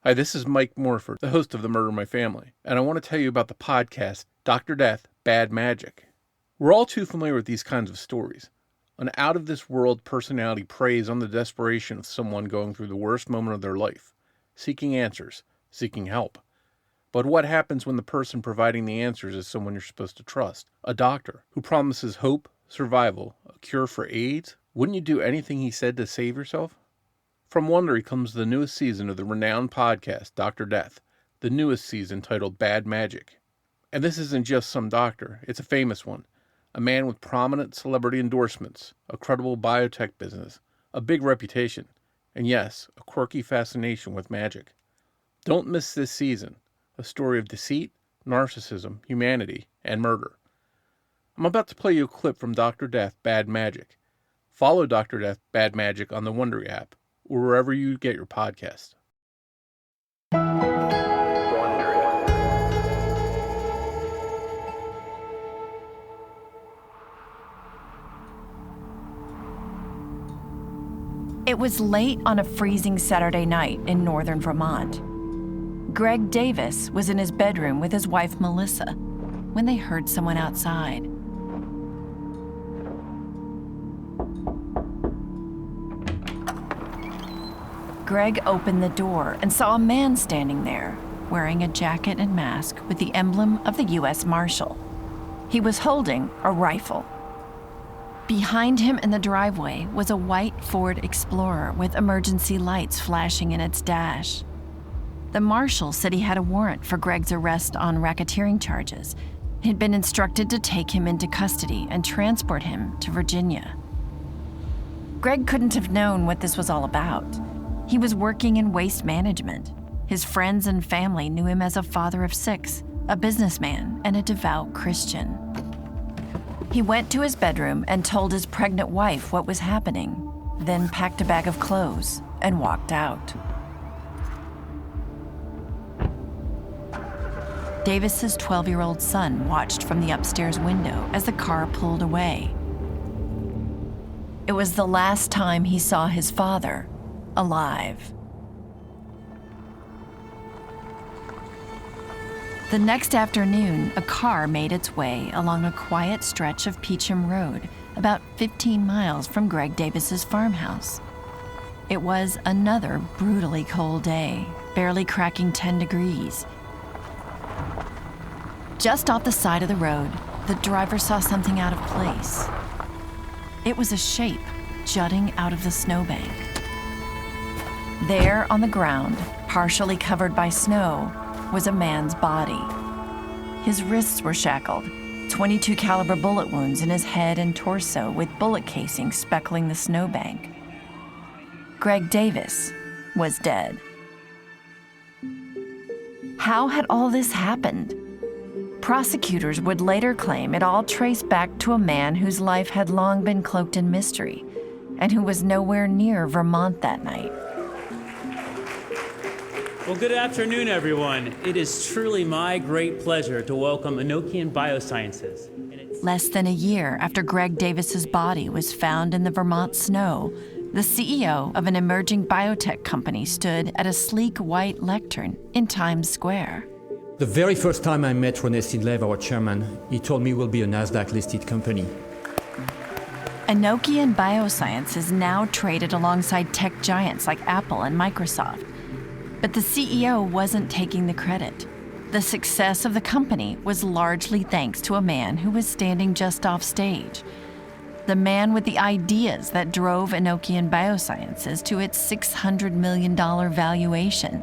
Hi, this is Mike Morford, the host of The Murder in My Family, and I want to tell you about the podcast, Dr. Death, Bad Magic. We're all too familiar with these kinds of stories. An out-of-this-world personality preys on the desperation of someone going through the worst moment of their life, seeking answers, seeking help. But what happens when the person providing the answers is someone you're supposed to trust? A doctor who promises hope, survival, a cure for AIDS? Wouldn't you do anything he said to save yourself? From Wondery comes the newest season of the renowned podcast, Dr. Death, the newest season titled Bad Magic. And this isn't just some doctor, it's a famous one. A man with prominent celebrity endorsements, a credible biotech business, a big reputation, and yes, a quirky fascination with magic. Don't miss this season, a story of deceit, narcissism, humanity, and murder. I'm about to play you a clip from Dr. Death, Bad Magic. Follow Dr. Death, Bad Magic on the Wondery app, or wherever you get your podcast. It was late on a freezing Saturday night in northern Vermont. Greg Davis was in his bedroom with his wife Melissa when they heard someone outside. Greg opened the door and saw a man standing there, wearing a jacket and mask with the emblem of the U.S. Marshal. He was holding a rifle. Behind him in the driveway was a white Ford Explorer with emergency lights flashing in its dash. The marshal said he had a warrant for Greg's arrest on racketeering charges. He'd been instructed to take him into custody and transport him to Virginia. Greg couldn't have known what this was all about. He was working in waste management. His friends and family knew him as a father of 6, a businessman, and a devout Christian. He went to his bedroom and told his pregnant wife what was happening, then packed a bag of clothes and walked out. Davis's 12-year-old son watched from the upstairs window as the car pulled away. It was the last time he saw his father alive. The next afternoon, a car made its way along a quiet stretch of Peacham Road, about 15 miles from Greg Davis's farmhouse. It was another brutally cold day, barely cracking 10 degrees. Just off the side of the road, the driver saw something out of place. It was a shape jutting out of the snowbank. There on the ground, partially covered by snow, was a man's body. His wrists were shackled, .22 caliber bullet wounds in his head and torso with bullet casings speckling the snowbank. Greg Davis was dead. How had all this happened? Prosecutors would later claim it all traced back to a man whose life had long been cloaked in mystery and who was nowhere near Vermont that night. Well, good afternoon, everyone. It is truly my great pleasure to welcome Enochian Biosciences. Less than a year after Greg Davis's body was found in the Vermont snow, the CEO of an emerging biotech company stood at a sleek white lectern in Times Square. The very first time I met René Sidlev, our chairman, he told me we'll be a NASDAQ-listed company. Enochian Biosciences now traded alongside tech giants like Apple and Microsoft. But the CEO wasn't taking the credit. The success of the company was largely thanks to a man who was standing just off stage. The man with the ideas that drove Enochian Biosciences to its $600 million valuation.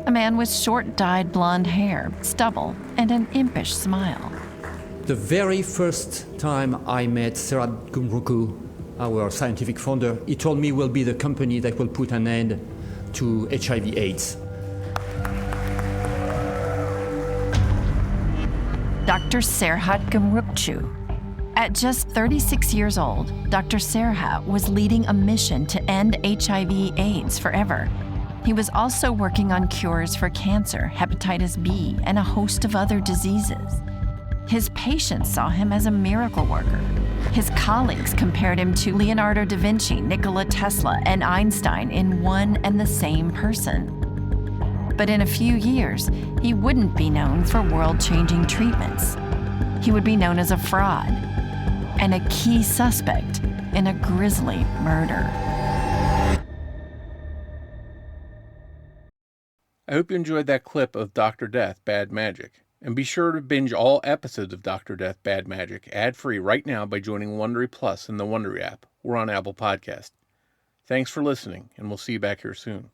A man with short dyed blonde hair, stubble, and an impish smile. The very first time I met Serat Gumruku, our scientific founder, he told me we'll be the company that will put an end to HIV/AIDS. Dr. Serhat Gumrukcu. At just 36 years old, Dr. Serhat was leading a mission to end HIV/AIDS forever. He was also working on cures for cancer, hepatitis B, and a host of other diseases. His patients saw him as a miracle worker. His colleagues compared him to Leonardo da Vinci, Nikola Tesla, and Einstein in one and the same person. But in a few years, he wouldn't be known for world-changing treatments. He would be known as a fraud and a key suspect in a grisly murder. I hope you enjoyed that clip of Dr. Death, Bad Magic. And be sure to binge all episodes of Dr. Death, Bad Magic ad-free right now by joining Wondery Plus in the Wondery app or on Apple Podcast. Thanks for listening, and we'll see you back here soon.